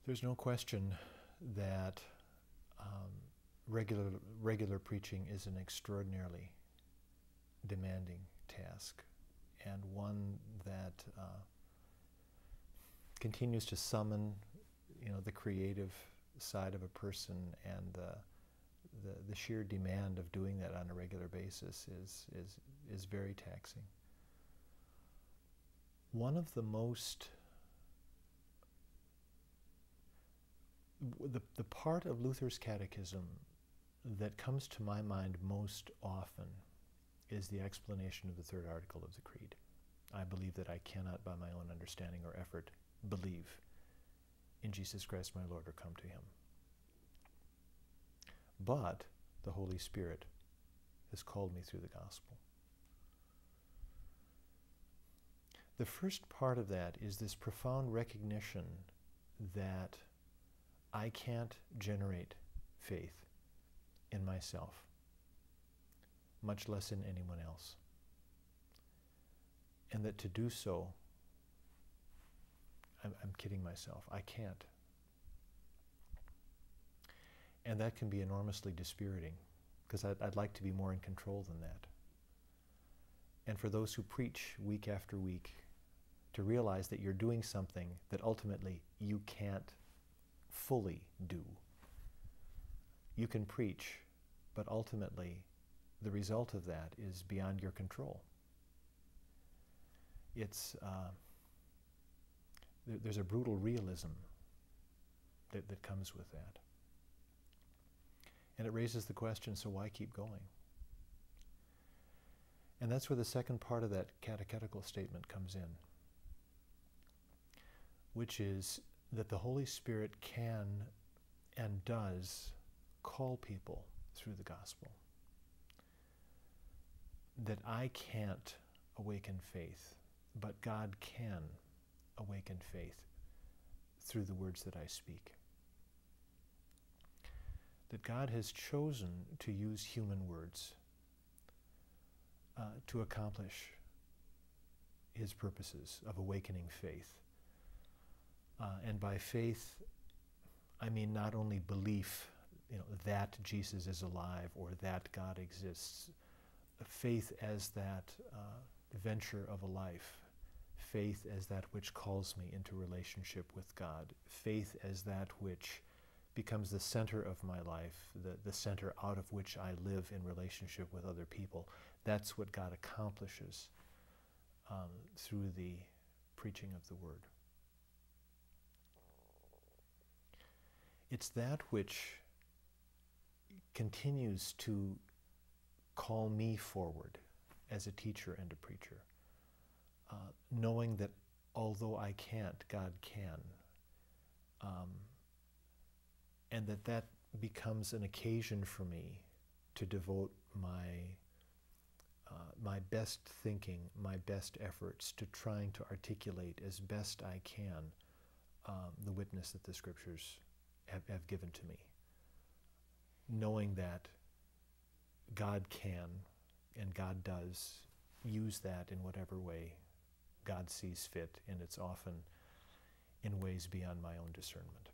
There's no question that regular preaching is an extraordinarily demanding task, and one that continues to summon, the creative side of a person, and the sheer demand of doing that on a regular basis is very taxing. One of the most the part of Luther's catechism that comes to my mind most often is the explanation of the third article of the Creed. I believe that I cannot by my own understanding or effort believe in Jesus Christ my Lord or come to him. But the Holy Spirit has called me through the gospel. The first part of that is this profound recognition that I can't generate faith in myself, much less in anyone else. And that to do so, I'm kidding myself, I can't. And that can be enormously dispiriting, because I'd like to be more in control than that. And for those who preach week after week, to realize that you're doing something that ultimately you can't fully do. You can preach, but ultimately the result of that is beyond your control. It's there's a brutal realism that comes with that. And it raises the question, so why keep going? And that's where the second part of that catechetical statement comes in, which is that the Holy Spirit can and does call people through the gospel. That I can't awaken faith, but God can awaken faith through the words that I speak. That God has chosen to use human words to accomplish his purposes of awakening faith. And by faith, I mean not only belief, that Jesus is alive or that God exists. Faith as that venture of a life. Faith as that which calls me into relationship with God. Faith as that which becomes the center of my life, the center out of which I live in relationship with other people. That's what God accomplishes through the preaching of the Word. It's that which continues to call me forward as a teacher and a preacher, knowing that although I can't, God can, and that becomes an occasion for me to devote my best thinking, my best efforts to trying to articulate as best I can the witness that the Scriptures have given to me, knowing that God can and God does use that in whatever way God sees fit, and it's often in ways beyond my own discernment.